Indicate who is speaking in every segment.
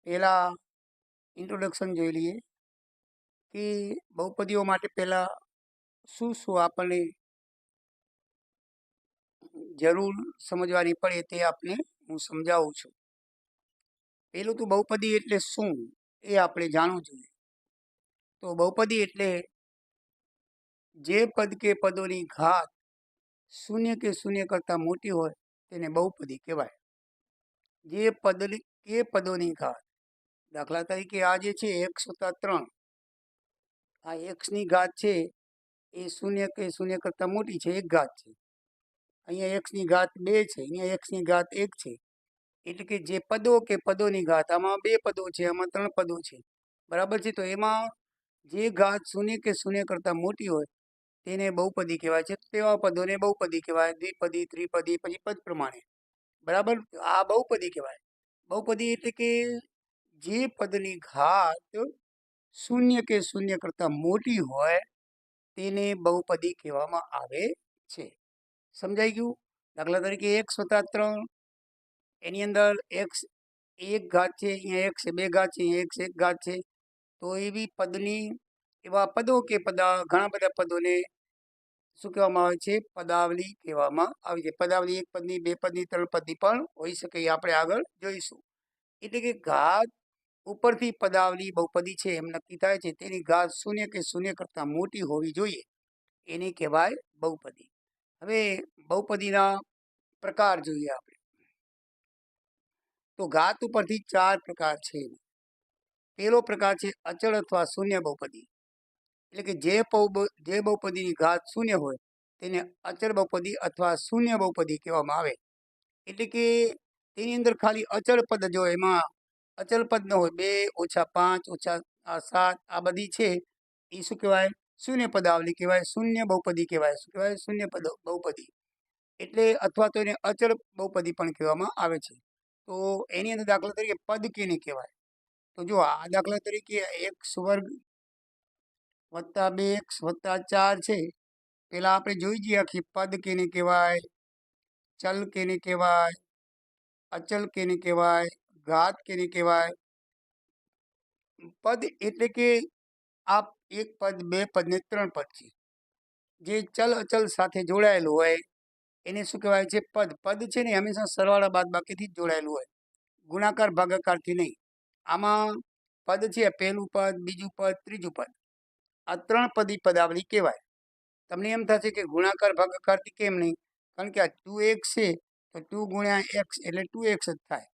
Speaker 1: પહેલા ઇન્ટ્રોડક્શન જોઈ લઈએ કે બહુપદીઓ માટે પહેલા શું શું આપણને જરૂર સમજવાની પડે તે આપને હું સમજાવું છું. પહેલું તો બહુપદી એટલે શું એ આપણે જાણવું જોઈએ. તો બહુપદી એટલે જે પદ કે પદોની ઘાત શૂન્ય કે શૂન્ય કરતાં મોટી હોય તેને બહુપદી કહેવાય. જે પદ કે પદોની ઘાત, દાખલા તરીકે આ જે છે 1/3, આ એક્સની ઘાત છે એ શૂન્ય કે શૂન્ય કરતાં મોટી છે, એક ઘાત છે. અહીંયા એક્સની ઘાત 2 છે, અહીંયા એક્સની ઘાત 1 છે. એટલે કે જે પદો કે પદોની ઘાત, આમાં 2 પદો છે, આમાં 3 પદો છે, બરાબર છે. તો એમાં જે ઘાત શૂન્ય કે શૂન્ય કરતાં મોટી હોય તેને બહુપદી કહેવાય છે. તેવા પદોને બહુપદી કહેવાય. દ્વિપદી, ત્રિપદી, પછી પદ પ્રમાણે, બરાબર. આ બહુપદી કહેવાય. બહુપદી એટલે કે જે પદની ઘાત શૂન્ય કે શૂન્ય કરતાં મોટી હોય તેને બહુપદી કહેવામાં આવે છે. સમજાઈ ગયું? દાખલા તરીકે 1/3, એની અંદર એક્સ એક ઘાત છે, અહીંયા એક્સ 2 ઘાત છે, અહીંયા એક્સ 1 ઘાત છે. તો એવા પદો કે ઘણા બધા પદોને શું કહેવામાં આવે છે? પદાવલી કહેવામાં આવે છે. પદાવલી 1 પદની, 2 પદની, 3 પદની પણ હોઈ શકે, એ આપણે આગળ જોઈશું. એટલે કે ઘાત ઉપરથી પદાવલી બહુપદી છે એમ નક્કી થાય છે. તેની ઘાત શૂન્ય કે શૂન્ય કરતાં મોટી હોવી જોઈએ, એને કહેવાય બહુપદી. હવે બહુપદીના પ્રકાર જોઈએ આપણે. તો ઘાત ઉપરથી 4 પ્રકાર છે. પહેલો પ્રકાર છે અચળ અથવા શૂન્ય બહુપદી. એટલે કે જે બહુપદીની ઘાત શૂન્ય હોય તેને અચળ બહુપદી અથવા શૂન્ય બહુપદી કહેવામાં આવે. એટલે કે તેની અંદર ખાલી અચળ પદ જ હોય, એમાં અચળ પદ ન હોય. 2 - 5 - 7 આ બધી છે એ શું કહેવાય? શૂન્ય પદાવલી કહેવાય, શૂન્ય બહુપદી કહેવાય. શું કહેવાય? શૂન્ય બહુપદી. એટલે અથવા તો એને અચળ બહુપદી પણ કહેવામાં આવે છે. તો એની અંદર દાખલા તરીકે પદ કેને કહેવાય? તો જો આ દાખલા તરીકે x² + 2x + 4 છે. પેલા આપણે જોઈ જઈએ આખી પદ કેને કહેવાય, ચલ કેને કહેવાય, અચલ કેને કહેવાય, ઘાત કેને કહેવાય. પદ એટલે કે આ 1 પદ, 2 પદ ને 3 પદ છે. જે ચલ અચલ સાથે જોડાયેલું હોય એને શું કહેવાય છે? પદ. પદ છે ને હંમેશા સરવાળા બાદબાકીથી જ જોડાયેલું હોય, ગુણાકાર ભાગાકારથી નહીં. આમાં પદ છે, પહેલું પદ, બીજું પદ, ત્રીજું પદ, આ 3 પદી પદાવલી કહેવાય. તમને એમ થશે કે ગુણાકાર ભાગાકારથી કેમ નહીં? કારણ કે આ 2x છે તો 2 × x એટલે 2x જ થાય.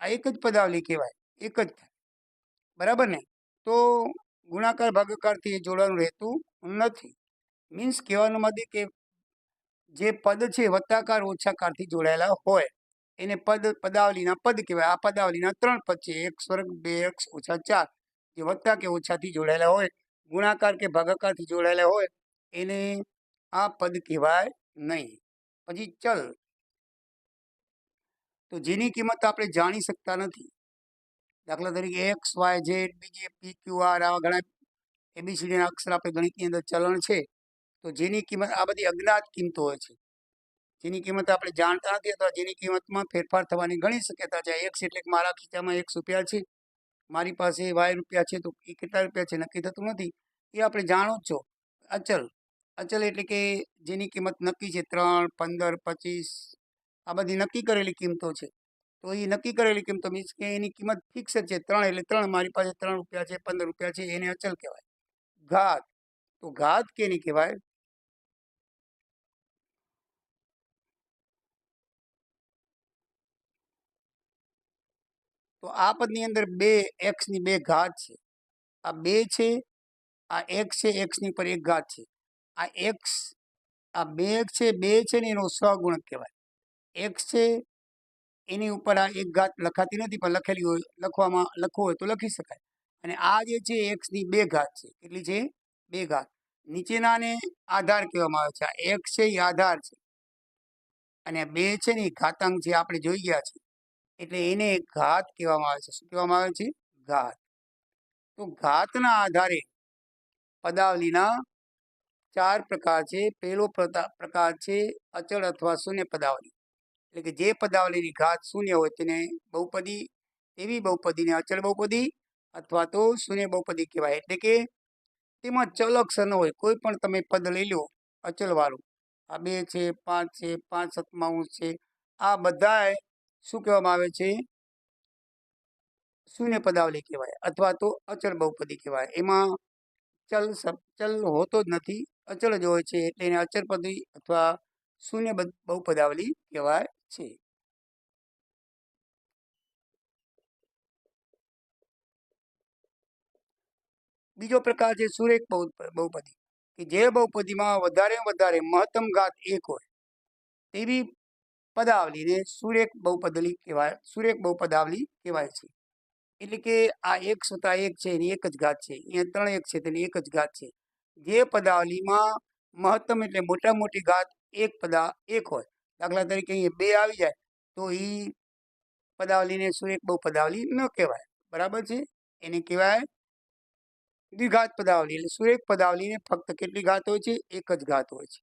Speaker 1: આ એક જ પદાવલી કહેવાય, એક જ થાય, બરાબર ને? તો ગુણાકાર ભાગાકારથી જોડવાનું રહેતું નથી. મીન્સ કહેવાનો મતલબ કે જે પદ છે વત્તાકાર ઓછાકારથી જોડાયેલા હોય એને પદાવલીના પદ કહેવાય. આ પદાવલીના 3 પદ છે, x² 2x - 4, જે વત્તા કે ઓછાથી જોડાયેલા હોય, ગુણાકાર કે ભાગાકારથી જોડાયેલા હોય એને આ પદ કહેવાય નહીં. પછી ચલ, તો જેની કિંમત આપણે જાણી શકતા નથી. દાખલા તરીકે x, y, z, બીજી p, q, r આવા ઘણા ABCDના અક્ષર આપણે ગણિતની અંદર ચલણ છે. તો જેની કિંમત, આ બધી અજ્ઞાત કિંમતો હોય છે, જેની કિંમત આપણે જાણતા નથી અથવા જેની કિંમતમાં ફેરફાર થવાની ઘણી શક્યતા છે. x એટલે કે મારા ખીચામાં ₹1 છે, મારી પાસે y રૂપિયા છે, તો એ કેટલા રૂપિયા છે નક્કી થતું નથી. એ આપણે જાણો જ છો. અચલ, અચલ એટલે કે જેની કિંમત નક્કી છે, 3, 15, 25 આ બધી નક્કી કરેલી કિંમતો છે. તો એ નક્કી કરેલી કિંમતો મીન્સ કે એની કિંમત ફિક્સ જ છે. 3 એટલે 3, મારી પાસે ₹3 છે, ₹15 છે, એને અચલ કહેવાય. ઘાત, તો ઘાત કેની કહેવાય? તો આ પદની અંદર 2x ની 2 ઘાત છે. આ 2 છે, આ x છે, x ની પર 1 ઘાત છે. આ x, આ 2 છે, 2 છે ને એનો સહગુણક કહેવાય. x છે એની ઉપર આ 1 ઘાત લખાતી નથી, પણ લખેલી હોય, લખવું હોય તો લખી શકાય. અને આ જે છે x ની 2 ઘાત છે. કેટલી છે? 2 ઘાત. નીચેનાને આધાર કહેવામાં આવે છે. આ x છે એ આધાર છે અને 2 છે ને એ ઘાતાંક છે, આપણે જોઈ ગયા છે. એટલે એને ઘાત કહેવામાં આવે છે. શું કહેવામાં આવે છે? ઘાત. તો ઘાતના આધારે પદાવલીના 4 પ્રકાર છે. પહેલો પ્રકાર છે અચળ અથવા શૂન્ય પદાવલી. એટલે કે જે પદાવલીની ઘાત શૂન્ય હોય તેને બહુપદી તેવી બહુપદીને અચળ બહુપદી અથવા તો શૂન્ય બહુપદી કહેવાય. એટલે કે તેમાં ચલ અક્ષર ન હોય. કોઈ પણ તમે પદ લઈ લો અચલ વાળું, આ 2 છે, 5 છે, 5 સપ્તમાંશ છે, આ બધાય શું કહેવામાં આવે છે? શૂન્ય પદાવલી કહેવાય અથવા તો અચળ બહુપદી કહેવાય. એમાં ચલ હોતો જ નથી, અચળ જ હોય છે, એટલે એને અચળ પદી અથવા શૂન્ય બહુપદાવલી કહેવાય છે. બીજો પ્રકાર છે સુરેખ બહુપદી, કે જે બહુપદીમાં વધારે મહત્તમ ઘાત 1 હોય તેવી પદાવલીને સુરેખ બહુપદલી કહેવાય, સુરેખ બહુપદાવલી કહેવાય છે. એટલે કે આ 1 + 1 છે એની એક જ ઘાત છે, અહીંયા 3 1 છે તેની એક જ ઘાત છે. જે પદાવલીમાં મહત્તમ એટલે મોટી ઘાત 1 હોય, દાખલા તરીકે અહીંયા 2 આવી જાય તો એ પદાવલીને સુરેખ બહુપદાવલી ન કહેવાય. બરાબર છે? એને કહેવાય દ્વિઘાત પદાવલી. એટલે સુરેખ પદાવલીને ફક્ત કેટલી ઘાત હોય છે? એક જ ઘાત હોય છે.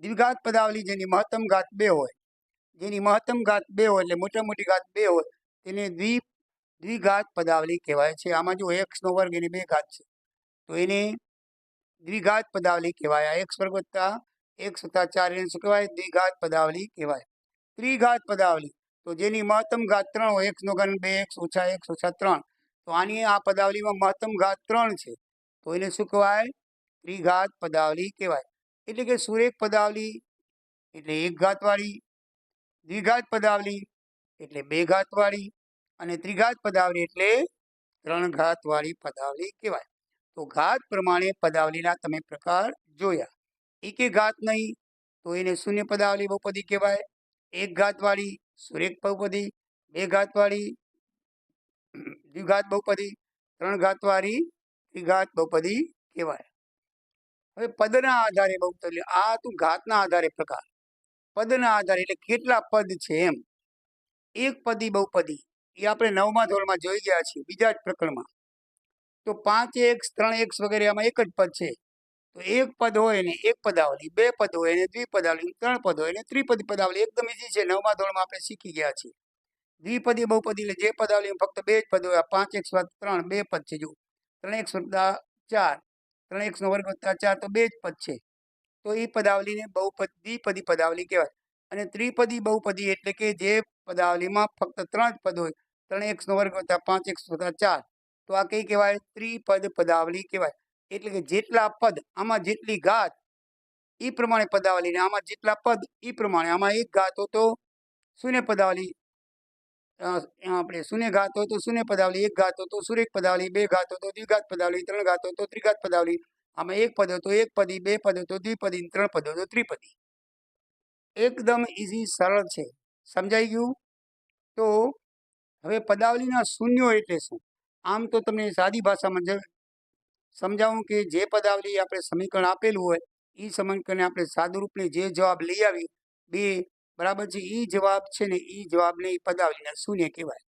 Speaker 1: દ્વિઘાત પદાવલી જેની મહત્તમ ઘાત 2 હોય, જેની મહત્તમ ઘાત 2 હોય એટલે મોટી ઘાત 2 હોય તેને દ્વિઘાત પદાવલી કહેવાય છે. આમાં જો x નો વર્ગ એની 2 ઘાત છે તો એને દ્વિઘાત પદાવલી કહેવાય. આ x² + x + 4 એને શું કહેવાય? દ્વિઘાત પદાવલી કહેવાય. ત્રિઘાત પદાવલી તો જેની મહત્તમ ઘાત 3 હોય, x નો ઘન 2x - x - 3, તો આની આ પદાવલીમાં મહત્તમ ઘાત 3 છે તો એને શું કહેવાય? ત્રિઘાત પદાવલી કહેવાય. એટલે કે સુરેખ પદાવલી એટલે 1 ઘાત વાળી, દ્વિઘાત પદાવલી એટલે 2 ઘાત વાળી, અને ત્રિઘાત પદાવલી એટલે 3 ઘાત વાળી પદાવલી કહેવાય. તો ઘાત પ્રમાણે પદાવલીના તમે પ્રકાર જોયા. એકે ઘાત નહીં તો એને શૂન્ય પદાવલી બહુપદી કહેવાય. 1 ઘાત વાળી સુરેખ બહુપદી, 2 ઘાત વાળી દ્વિઘાત બહુપદી, 3 ઘાત વાળી ત્રિઘાત બહુપદી કહેવાય. હવે પદના આધારે બહુપદી, આ તો ઘાતના આધારે પ્રકાર. પદના આધારે એટલે કેટલા પદ છે એમ. એક પદી બહુપદી એ આપણે 9મા ધોરણમાં જોઈ ગયા છીએ બીજા જ પ્રકરણમાં. તો 5x 3x વગેરે આમાં એક જ પદ છે. તો એક પદ હોય ને એક પદાવલી, 2 પદ હોય ને દ્વિપદાવલી, 3 પદ હોય ને ત્રિપદી પદાવલી. એકદમ ઈઝી છે, 9મા ધોરણમાં આપણે શીખી ગયા છીએ. દ્વિપદી બહુપદી એટલે જે પદાવલીમાં ફક્ત 2 જ પદ હોય. 5x + 3 2 પદ છે. જો 3x + 4, 3x નો વર્ગ + 4 તો 2 જ પદ છે. તો એ પદાવલીને દ્વિપદી પદાવલી કહેવાય. અને ત્રિપદી બહુપદી એટલે કે જે પદાવલીમાં ફક્ત 3 જ પદ હોય, 3x નો વર્ગ + 5x + 4, તો આ કઈ કહેવાય? ત્રિપદ પદાવલી કહેવાય. એટલે કે જેટલા પદ આમાં જેટલી ઘાત એ પ્રમાણે પદાવલી, ને આમાં જેટલા પદ એ પ્રમાણે. આમાં 1 ઘાત હોય તો શૂન્ય પદાવલી, આપણે શૂન્ય ઘાત હોય તો શૂન્ય પદાવલી, 1 ઘાત હોય તો સુરેખ પદાવલી, 2 ઘાત હોય તો દ્વિઘાત પદાવલી, 3 ઘાત હોય તો ત્રિઘાત પદાવલી. આમાં 1 પદ હોય તો એક પદી, 2 પદ હોય તો દ્વિપદી, 3 પદ હોય તો ત્રિપદી. એકદમ ઈઝી, સરળ છે. સમજાઈ ગયું? તો હવે પદાવલીના શૂન્યો એટલે શું? આમ તો તમને સાદી ભાષામાં સમજાવું કે જે પદાવલી આપણે સમીકરણ આપેલું હોય એ સમીકરણને આપણે સાદુરૂપને જે જવાબ લઈ આવી 2, બરાબર છે, એ જવાબ છે ને એ જવાબને એ પદાવલીના શૂન્ય કહેવાય.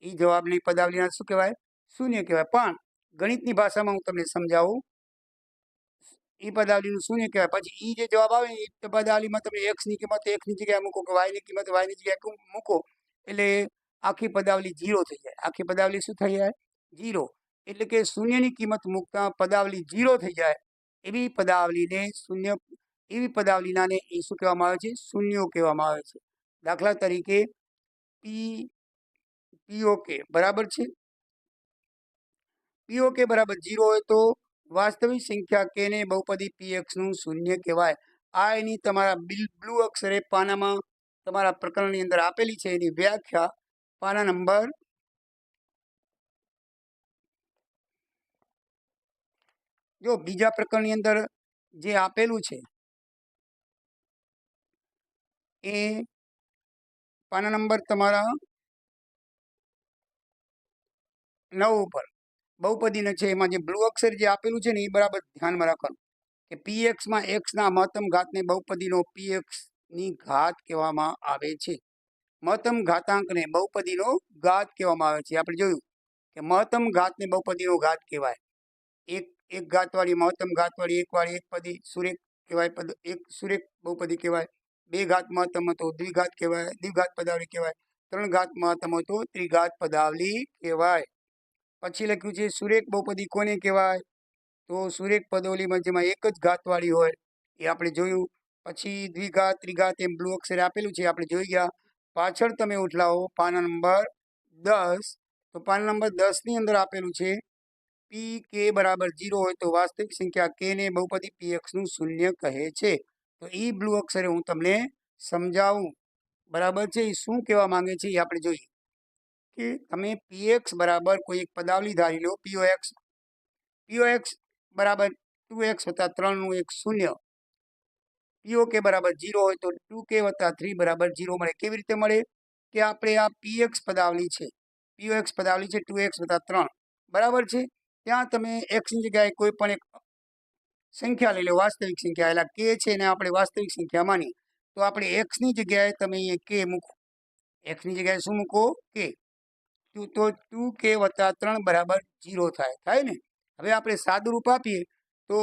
Speaker 1: એ જવાબને પદાવલીના શું કહેવાય? શૂન્ય કહેવાય. પણ ગણિતની ભાષામાં હું તમને સમજાવું, એ પદાવલીનું શૂન્ય કહેવાય. પછી એ જે જવાબ આવે એ પદાવલીમાં તમે x ની કિંમત x ની જગ્યાએ મૂકો કે y ની કિંમત y ની જગ્યાએ મૂકો એટલે આખી પદાવલી 0 થઈ જાય. આખી પદાવલી શું થઈ જાય? 0. એટલે કે શૂન્યની કિંમત મૂકતા પદાવલી 0 થઈ જાય એવી પદાવલીને શૂન્ય, એવી પદાવલીનાને એ શું કહેવામાં આવે છે? શૂન્યો કહેવામાં આવે છે. દાખલા તરીકે POK બરાબર છે, POK બરાબર 0 હોય તો વાસ્તવિક સંખ્યા k ને બહુપદી px નું શૂન્ય કહેવાય. આ એની તમારા બ્લુ અક્ષરે પાનામાં તમારા પ્રકરણની અંદર આપેલી છે. એની વ્યાખ્યા પાના નંબર, જો બીજા પ્રકરણની અંદર જે આપેલું છે એ પાના નંબર તમારા 9 ઉપર બહુપદીને છે. એમાં જે બ્લુ અક્ષર જે આપેલું છે ને એ બરાબર ધ્યાનમાં રાખવાનું કે px માં x ના મહત્તમ ઘાતને બહુપદીનો px ની ઘાત કહેવામાં આવે છે. મહત્તમ ઘાતાંકને બહુપદીનો ઘાત કહેવામાં આવે છે. આપણે જોયું કે મહત્તમ ઘાતને બહુપદીનો ઘાત કહેવાય. એક ઘાતવાળી, મહત્તમ ઘાતવાળી, એક પદી સુરેખ કહેવાય, એક સુરેખ બહુપદી કહેવાય. 2 ઘાત મહત્તમ હતો દ્વિઘાત કહેવાય, દ્વિઘાત પદાવલી કહેવાય. 3 ઘાત મહત્તમ હોય તો ત્રિઘાત પદાવલી કહેવાય. પછી લખ્યું છે સુરેખ બહુપદી કોને કહેવાય? તો સુરેખ પદાવલીમાં જેમાં એક જ ઘાતવાળી હોય એ આપણે જોયું. પછી દ્વિઘાત ત્રિઘાત એમ બ્લુ અક્ષરે આપેલું છે આપણે જોઈ ગયા. પાછળ તમે ઉઠલાવો પાના નંબર 10. તો પાના નંબર 10 ની અંદર આપેલું છે પી કે બરાબર 0 હોય તો વાસ્તવિક સંખ્યા કે ને બહુપદી px નું શૂન્ય કહે છે. તો એ બ્લુ અક્ષરે હું તમને સમજાવું. બરાબર છે. એ શું કહેવા માંગે છે એ આપણે જોઈએ કે તમે px બરાબર કોઈ એક પદાવલી ધારી લો pox બરાબર 2x વત્તા 3 નું એક શૂન્ય. pok બરાબર 0 હોય તો 2k વત્તા 3 બરાબર 0 મળે. કેવી રીતે મળે? કે આપણે આ px પદાવલી છે, pox પદાવલી છે 2x વત્તા 3 બરાબર છે. ત્યાં તમે x ની જગ્યાએ કોઈ પણ એક સંખ્યા લઈ લો, વાસ્તવિક સંખ્યા. એટલે કે છે ને આપણે વાસ્તવિક સંખ્યા માની. તો આપણે x ની જગ્યાએ તમે અહીંયા કે મૂકો. x ની જગ્યાએ શું મૂકો? કે. તો 2k વત્તા 3 બરાબર 0 થાય ને. હવે આપણે સાદું રૂપ આપીએ તો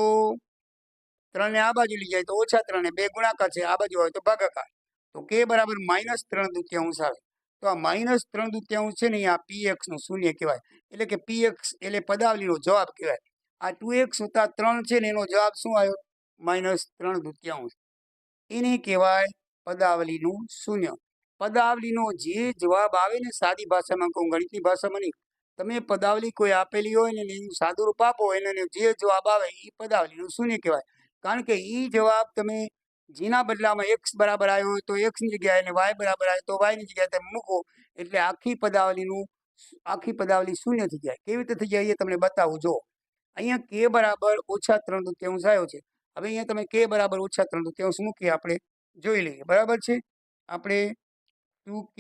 Speaker 1: 3 ને આ બાજુ લઈ જાય તો -3 ને 2 ગુણાકાર છે, આ બાજુ હોય તો ભાગાકાર. તો k બરાબર -3/2 આવે. તો આ -3/2 છે ને આ px નું શૂન્ય કહેવાય. એટલે કે px એટલે પદાવલીનો જવાબ કહેવાય. આ 2x વત્તા 3 છે ને એનો જવાબ શું આવ્યો? -3/2. એને કહેવાય પદાવલીનું શૂન્ય. પદાવલીનો જે જવાબ આવે ને, સાદી ભાષામાં કહું, ગણિતની ભાષામાં નહીં, તમે પદાવલી કોઈ આપેલી હોય ને એનું સાદું રૂપ આપો એને જે જવાબ આવે એ પદાવલીનું શૂન્ય કહેવાય. કારણ કે એ જવાબ તમે જેના બદલામાં x બરાબર આવ્યો હોય તો x ની જગ્યાએ અને y બરાબર આવ્યો તો y ની જગ્યાએ તમે મૂકો એટલે આખી પદાવલી શૂન્ય થઈ જાય. કેવી રીતે થઈ જાય એ તમને બતાવું. જો અહીંયા k બરાબર -3/2 આવ્યો છે. હવે અહીંયા તમે k બરાબર -3/2 મૂકીએ, આપણે જોઈ લઈએ. બરાબર છે. આપણે 2k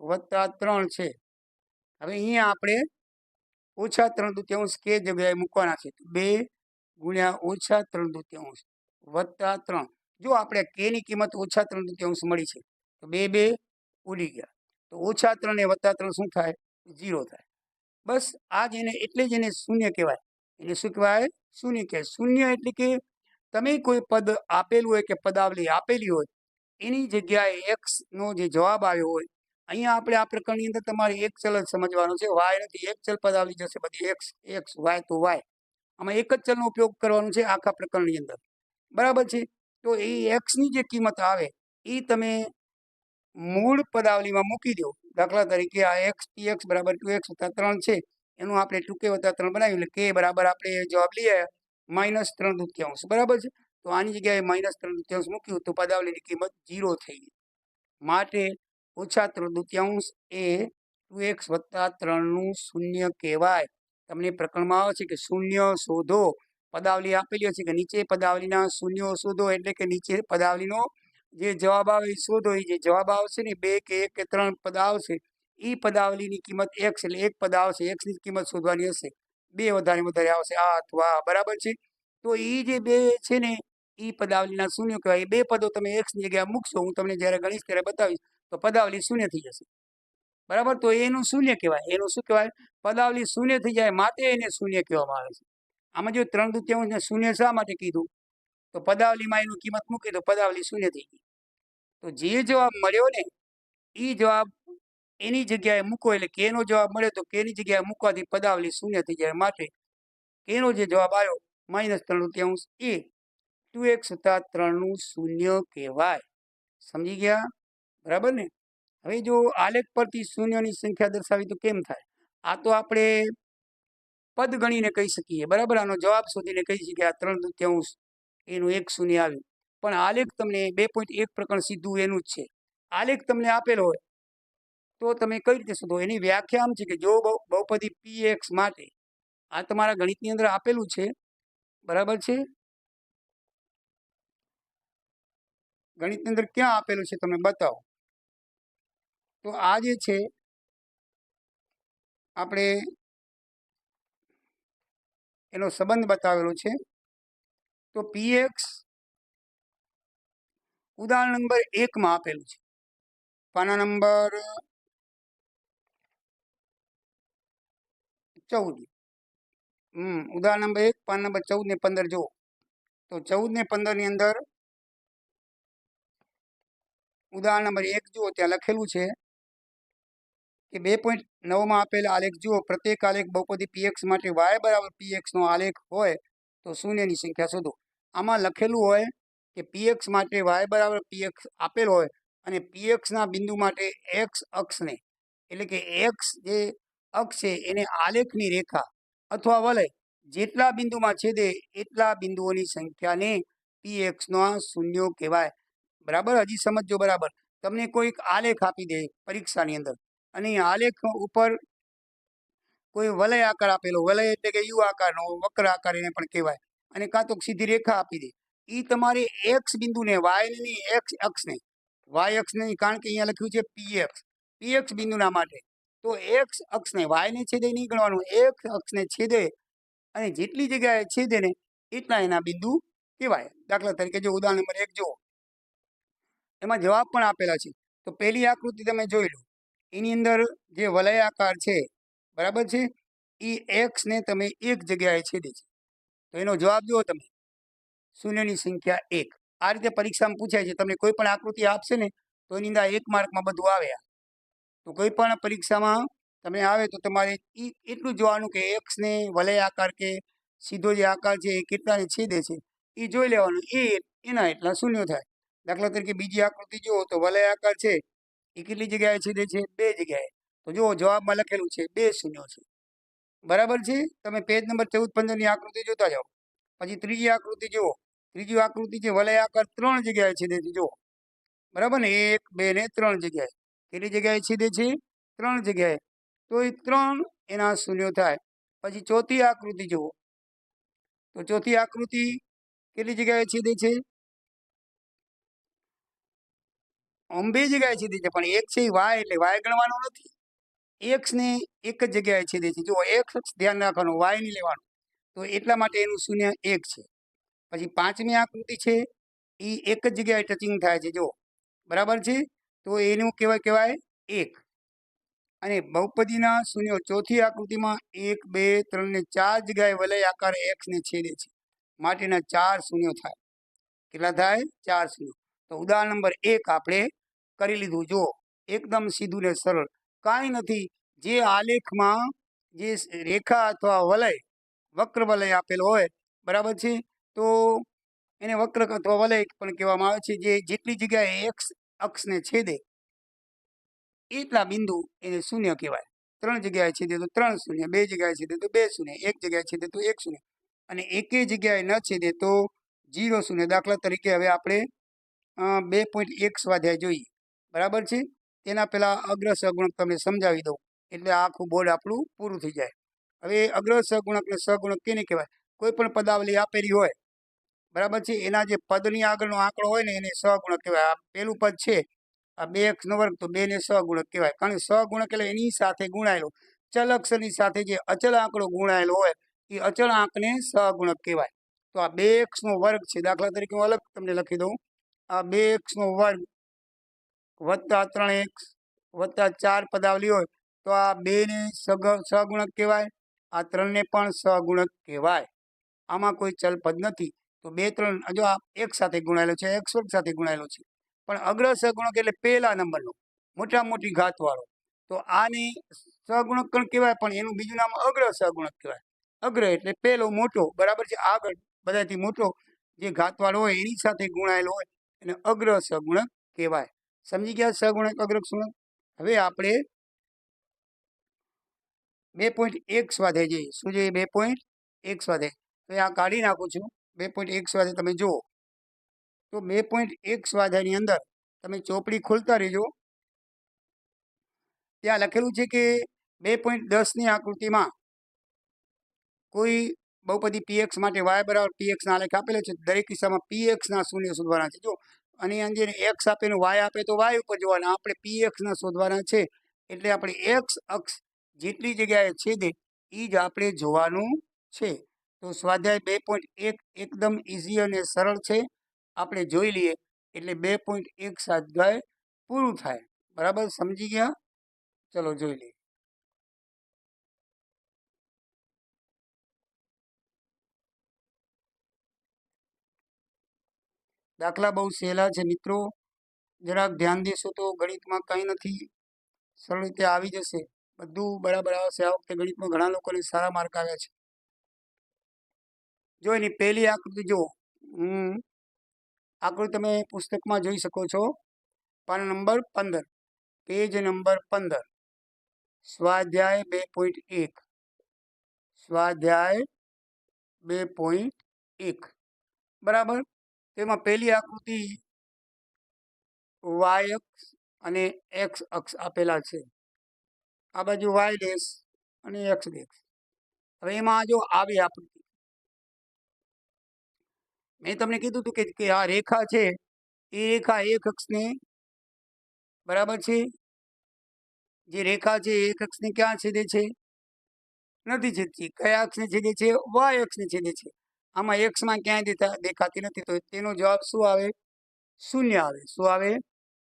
Speaker 1: વત્તા 3 છે. હવે અહીંયા આપણે -3/2 કે જગ્યાએ મૂકવાના છે. 2 ગુણ્યા -3/2 વત્તા 3. જો આપણે કે ની કિંમત -3/2 મળી છે તો 2 2 ઉડી ગયા. તો -3 ને +3 શું થાય? 0 થાય. બસ આ જ એટલે જ એને શૂન્ય કહેવાય. એને શું કહેવાય? શૂન્ય કહેવાય. શૂન્ય એટલે કે તમે કોઈ પદ આપેલું હોય કે પદાવલી આપેલી હોય એની જગ્યાએ x નો જે જવાબ આવ્યો હોય. અહીંયા આપણે આ પ્રકરણની અંદર તમારે એક ચલ જ સમજવાનો છે, y નથી. એક ચલ પદાવલી જશે બધી x y તો y. આમાં એક જ ચલનો ઉપયોગ કરવાનો છે આખા પ્રકરણની અંદર. બરાબર છે. તો એ x ની જે કિંમત આવે એ તમે મૂળ પદાવલીમાં મૂકી દો. દાખલા તરીકે આ px બરાબર 2x વત્તા 3 છે, એનું આપણે 2k વત્તા 3 બનાવ્યું એટલે k બરાબર આપણે જવાબ લઈ આવ્યા -3/2. બરાબર છે. તો આની જગ્યાએ -3/2 મૂક્યું તો પદાવલીની કિંમત 0 થઈ ગઈ. માટે -3/2 એ 2x વત્તા 3 નું શૂન્ય કહેવાય. તમને પ્રકરણમાં આવે છે કે શૂન્ય શોધો. પદાવલી આપેલી હશે કે નીચે પદાવલીના શૂન્યો શોધો, એટલે કે નીચે પદાવલીનો જે જવાબ આવે એ શોધો. એ જે જવાબ આવશે ને 2 કે 1 કે 3 પદ આવશે એ પદાવલીની કિંમત x એટલે એક પદ આવશે. x ની કિંમત શોધવાની હશે. 2 વધારે આવશે આ અથવા. બરાબર છે. તો એ જે 2 છે ને એ પદાવલીના શૂન્ય કહેવાય. એ 2 પદો તમે x ની જગ્યાએ મૂકશો, હું તમને જ્યારે ગણીશ ત્યારે બતાવીશ, તો પદાવલી શૂન્ય થઈ જશે. બરાબર. તો એનું શૂન્ય કહેવાય. એનું શું કહેવાય? પદાવલી શૂન્ય થઈ જાય માટે એને શૂન્ય કહેવામાં આવે છે. આમાં જો 3/2 ને શૂન્ય શા માટે કીધું? તો પદાવલીમાં એનું કિંમત મૂકી તો પદાવલી શૂન્ય થઈ ગઈ. તો જે જવાબ મળ્યો ને એ જવાબ એની જગ્યાએ મૂકો એટલે કે નો જવાબ મળે તો કે ની જગ્યાએ મૂકવાથી પદાવલી શૂન્ય થઈ જાય. માટે કે નો જે જવાબ આવ્યો -3/2 એ 2x વત્તા 3 નું શૂન્ય કહેવાય. સમજી ગયા? બરાબર ને. હવે જો આલેખ પરથી શૂન્યની સંખ્યા દર્શાવી તો કેમ થાય? આ તો આપણે પદ ગણીને કહી શકીએ. બરાબર. આનો જવાબ શોધીને કહી શકીએ આ 3/2 એનું એક શૂન્ય આવ્યું. પણ આલેખ તમને 2.1 પ્રકરણ સીધું એનું જ છે. આલેખ તમને આપેલો હોય તો તમે કઈ રીતે શોધો? એની વ્યાખ્યા આમ છે કે જો બહુપદી px માટે આ તમારા ગણિતની અંદર આપેલું છે. બરાબર છે. ગણિતની અંદર ક્યાં આપેલું છે તમે બતાવો. તો આ જે છે આપણે એનો સંબંધ બતાવેલો છે. તો px ઉદાહરણ નંબર 1 માં આપેલું છે. પાના નંબર 14. ઉદાહરણ નંબર 1 પાના નંબર 14 ને 15 જુઓ. તો 14 ને 15 ની અંદર ઉદાહરણ નંબર 1 જુઓ, ત્યાં લખેલું છે કે 2.9 આપેલ આલેખ જુઓ. પ્રત્યેક આલેખ બહુપદી px માટે y બરાબર px નો આલેખ હોય તો શૂન્યની સંખ્યા શોધો. આમાં લખેલું હોય કે px માટે y બરાબર px આપેલ હોય અને px ના બિંદુ માટે x અક્ષને એટલે કે x જે અક્ષ છે એને આલેખની રેખા અથવા વલય જેટલા બિંદુમાં છેદે એટલા બિંદુઓની સંખ્યાને px નો શૂન્યો કહેવાય. બરાબર, હજી સમજો બરાબર. તમને કોઈક આલેખ આપી દે પરીક્ષાની અંદર અને આલેખ ઉપર કોઈ વલય આકાર આપેલો, વલય એટલે કે યુ આકારનો, વક્ર આકાર એને પણ કહેવાય, અને કાં તો સીધી રેખા આપી દે. એ તમારે એક્સ બિંદુને વાય ની એક્સ અક્ષને, વાય અક્ષ નહીં, કારણ કે અહીંયા લખ્યું છે પીએક્સ બિંદુના માટે. તો એક્સ અક્ષને વાયને છેદે નહીં ગણવાનું, એક્સ અક્ષને છેદે અને જેટલી જગ્યાએ છેદે ને એટલા એના બિંદુ કહેવાય. દાખલા તરીકે જો ઉદાહરણ નંબર 1 જુઓ, એમાં જવાબ પણ આપેલા છે. તો પહેલી આકૃતિ તમે જોઈ લો, એની અંદર જે વલય આકાર છે બરાબર છે, એ એક્સ ને તમે એક જગ્યાએ છેદે છે. તો એનો જવાબ જુઓ તમે, શૂન્યની સંખ્યા 1. આ રીતે પરીક્ષામાં પૂછાય છે. તમને કોઈ પણ આકૃતિ આપશે ને તો એની અંદર 1 માર્કમાં બધું આવે. તો કોઈ પણ પરીક્ષામાં તમે આવે તો તમારે એટલું જોવાનું કે એક્સ ને વલય આકાર કે સીધો જે આકાર છે એ કેટલાને છેદે છે એ જોઈ લેવાનું, એના એટલા શૂન્યો થાય. દાખલા તરીકે બીજી આકૃતિ જુઓ તો વલય આકાર છે એ કેટલી જગ્યાએ છેદે છે? 2 જગ્યાએ. તો જુઓ જવાબમાં લખેલું છે 2 શૂન્યો છે. બરાબર છે. તમે પેજ નંબર 14-15 ની આકૃતિ જોતા જાઓ. પછી ત્રીજી આકૃતિ જુઓ. ત્રીજી આકૃતિ છે વલય આકાર 3 જગ્યાએ છેદે છે. જુઓ બરાબર ને, 1, 2 ને 3 જગ્યાએ. કેટલી જગ્યાએ છેદે છે? 3 જગ્યાએ. તો એ 3 એના શૂન્યો થાય. પછી ચોથી આકૃતિ જુઓ, તો ચોથી આકૃતિ કેટલી જગ્યાએ છેદે છે? 2 જગ્યાએ છેદે છે, પણ એક છે વાય એટલે વાય ગણવાનો નથી. એક્સ ને એક જ જગ્યાએ છેદે છે. જો એક્સ ધ્યાન રાખવાનું, વાય નહીં લેવાનું. તો એટલા માટે એનું શૂન્ય 1 છે. પછી પાંચમી આકૃતિ છે એ એક જ જગ્યાએ ટચિંગ થાય છે. જો બરાબર છે, તો એનું કહેવાય 1. અને બહુપદીના શૂન્યો ચોથી આકૃતિમાં 1, 2, 3 ને 4 જગ્યાએ વલય આકાર એક્સ ને છેદે છે, માટેના 4 શૂન્યો થાય. કેટલા થાય? 4 શૂન્યો. તો ઉદાહરણ નંબર 1 આપણે કરી લીધું. જો એકદમ સીધું ને સરળ, કાંઈ નથી. જે આલેખમાં જે રેખા અથવા વલય, વક્ર વલય આપેલો હોય બરાબર છે, તો એને વક્ર અથવા વલય પણ કહેવામાં આવે છે. જે જેટલી જગ્યાએ એક્સ અક્ષને છેદે એટલા બિંદુ એને શૂન્ય કહેવાય. 3 જગ્યાએ છેદે તો 3 શૂન્ય, 2 જગ્યાએ છેદે તો 2 શૂન્ય, 1 જગ્યાએ છેદે તો 1 શૂન્ય, અને એકે જગ્યાએ ન છેદે તો 0 શૂન્ય. દાખલા તરીકે હવે આપણે 2.1 સ્વાધ્યાય જોઈએ. બરાબર છે. તેના પહેલા અગ્ર સહગુણક તમને સમજાવી દઉં એટલે આખું બોર્ડ આપણું પૂરું થઈ જાય. હવે અગ્ર સહગુણક ને સહગુણક કેને કહેવાય? કોઈ પણ પદાવલી આપેલી હોય બરાબર છે, એના જે પદની આગળનો આંકડો હોય ને એને સહગુણક કહેવાય. આ પહેલું પદ છે, આ 2x² તો 2 ને સહગુણક કહેવાય. કારણ કે સહગુણક એટલે એની સાથે ગુણાયેલો, ચલ અક્ષરની સાથે જે અચળ આંકડો ગુણાયેલો હોય એ અચળ આંકને સહગુણક કહેવાય. તો આ 2x² છે. દાખલા તરીકે હું અલગ તમને લખી દઉં, આ 2x² વત્તા 3x વત્તા 4 પદાવલી હોય તો આ 2 ને સહગુણક કહેવાય, આ 3 ને પણ સહગુણક કહેવાય. આમાં કોઈ ચલ પદ નથી. તો 2, 3 જો આ એક સાથે ગુણાયેલો છે, x² સાથે ગુણાયેલો છે. પણ અગ્ર સહગુણક એટલે પહેલા નંબરનો, મોટા મોટી ઘાતવાળો. તો આને સહગુણક પણ કહેવાય, પણ એનું બીજું નામ અગ્ર સહગુણક કહેવાય. અગ્ર એટલે પહેલો મોટો, બરાબર છે, આગળ બધાથી મોટો જે ઘાતવાળો હોય એની સાથે ગુણાયેલો હોય એને અગ્ર સહગુણક કહેવાય. સમજી ગયા? સહગુણક અગ્ર સહગુણક. હવે આપણે 2.1 સ્વાધ્યાય જોઈએ. શું જોઈએ? 2.1 સ્વાધ્યાય. હવે આ કાઢી નાખું છું. 2.1 સ્વાધ્યાય તમે જુઓ તો 2.1 સ્વાધ્યાયની અંદર તમે ચોપડી ખોલતા રહેજો. ત્યાં લખેલું છે કે 2.10 ની આકૃતિમાં કોઈ બહુપદી px માટે y બરાબર px ના આલેખ આપેલો છે. દરેક કિસ્સામાં px ના શૂન્ય શોધવાના છે. જો અને અંદર x આપેલું y આપે તો y ઉપર જોવાના. આપણે px ના શોધવાના છે એટલે આપણે x અક્ષ જેટલી જગ્યાએ છેદે એ જ આપણે જોવાનું છે. તો સ્વાધ્યાય 2.1 એકદમ ઈઝી અને સરળ છે. આપણે જોઈ લઈએ એટલે 2.1 સ્વાધ્યાય પૂરું થાય. બરાબર, સમજી ગયા? ચલો જોઈ લઈએ. દાખલા બહુ સહેલા છે મિત્રો, જરાક ધ્યાન દેશો તો ગણિતમાં કંઈ નથી સરળ રીતે આવી જશે, બધું બરાબર આવશે. આ વખતે ગણિતમાં ઘણા લોકોને સારા માર્ક આવ્યા છે. જો એની પહેલી આકૃતિ જુઓ. આકૃતિ તમે પુસ્તકમાં જોઈ શકો છો. પાના નંબર 15, પેજ નંબર 15, સ્વાધ્યાય 2.1. સ્વાધ્યાય 2.1 બરાબર. તેમાં પહેલી આકૃતિ વાય અક્ષ અને એક્સ અક્ષ આપેલા છે. આ બાજુ વાય ડેશ અને એક્સ ડેશ. હવે એમાં જો આવી આકૃતિ મેં તમને કીધું હતું કે આ રેખા છે એ રેખા એક અક્ષને બરાબર છે. જે રેખા છે એક અક્ષને ક્યાં છેદે છે? નથી છેદતી. કયા અક્ષને છેદે છે? વાય અક્ષને છેદે છે. આમાં એક્સમાં ક્યાંય દેખાતી નથી, તો તેનો જવાબ શું આવે? શૂન્ય આવે. શું આવે?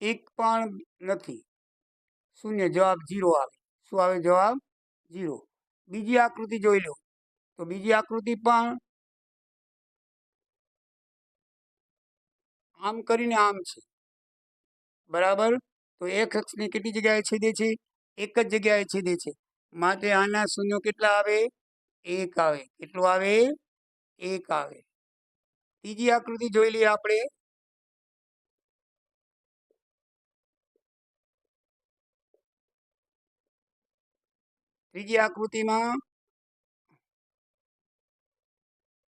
Speaker 1: એક પણ નથી, શૂન્ય. જવાબ 0 આવે. શું આવે? જવાબ 0. બીજી આકૃતિ જોઈ લો. તો બીજી આકૃતિ પણ આમ કરીને આમ છે, બરાબર. તો એક અક્ષને કેટલી જગ્યાએ છેદે છે? એક જ જગ્યાએ છેદે છે. માટે આના શૂન્યો કેટલા આવે? 1 આવે. કેટલું આવે? 1 આવે. ત્રીજી આકૃતિ જોઈ લઈએ આપણે. ત્રીજી આકૃતિમાં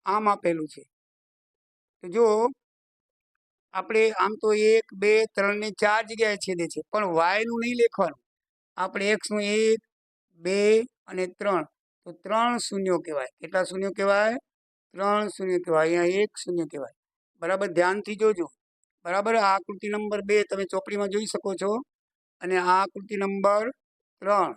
Speaker 1: આમ આપેલું છે. તો જો આપણે આમ તો 1, 2, 3 ને 4 જગ્યાએ છેદે છે, પણ વાય નું નહીં લખવાનું. આપણે એક્સ નું 1, 2 અને 3, તો 3 શૂન્યો કહેવાય. કેટલા શૂન્યો કહેવાય? 3 શૂન્યો કહેવાય. અહીંયા 1 શૂન્ય કહેવાય. બરાબર, ધ્યાનથી જોજો. બરાબર. આ આકૃતિ નંબર 2 તમે ચોપડીમાં જોઈ શકો છો, અને આ આકૃતિ નંબર 3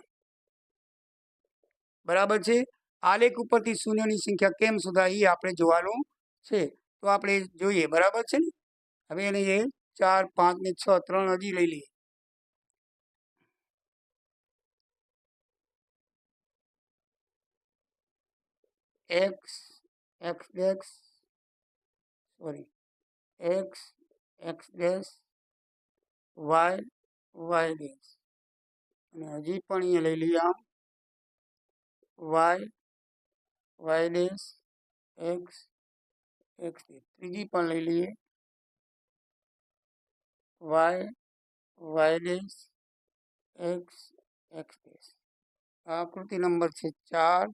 Speaker 1: બરાબર છે. આલેખ ઉપરથી શૂન્યોની સંખ્યા કેમ શોધાય એ આપણે જોવાનું છે. તો આપણે જોઈએ. બરાબર છે ને? હવે એને 4, 5 ને 6, 3 હજી લઈ લઈએ. X X dash sorry X X dash Y Y dash, અને હજી પણ અહીંયા લઈ લઈએ આમ Y Y dash X X dash. ત્રીજી પણ લઈ લઈએ Y Y dash X X dash. આકૃતિ નંબર છે 4,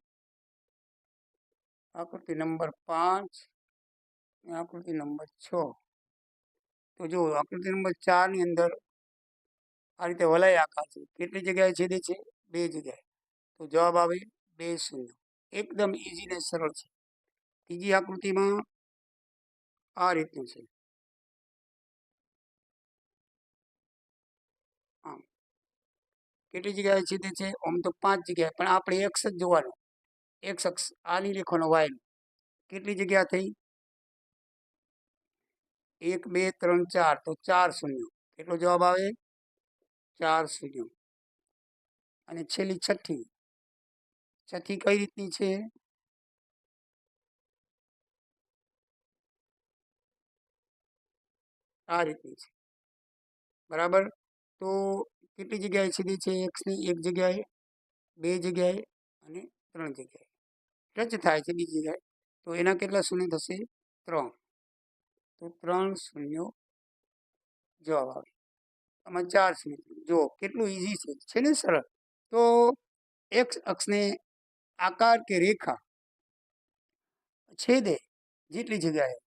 Speaker 1: આકૃતિ નંબર 5 અને આકૃતિ નંબર 6. તો જો આકૃતિ નંબર 4 ની અંદર આ રીતે વલય આકાર છે. કેટલી જગ્યાએ છેદે છે? 2 જગ્યાએ. તો જવાબ આવે 2 શૂન્ય. એકદમ ઈઝી ને સરળ છે. ત્રીજી આકૃતિમાં આ રીતનું છે. આમ કેટલી જગ્યાએ છેદે છે? આમ તો 5 જગ્યાએ, પણ આપણે એક્સ જ જોવાનું. એક્સ અક્ષ આ નહીં લખવાનો, વાય. કેટલી જગ્યા થઈ? 1, 2, 3, 4, તો 4 શૂન્ય. કેટલો જવાબ આવે? 4 શૂન્ય. અને છેલ્લી છઠ્ઠી કઈ રીતની છે? આ રીતની છે. બરાબર. તો કેટલી જગ્યાએ છેદે છે? એક્સની 1 જગ્યાએ, 2 જગ્યાએ અને 3 જગ્યાએ. ટચ થાય છે બીજી જગ્યાએ. તો એના કેટલા શૂન્ય થશે? 3. તો 3 શૂન્યો જવાબ આવે. આમાં 4 શૂન્ય. જો કેટલું ઈઝી છે ને સરળ. તો એક્સ અક્ષને આકાર કે રેખા છેદે જેટલી જગ્યાએ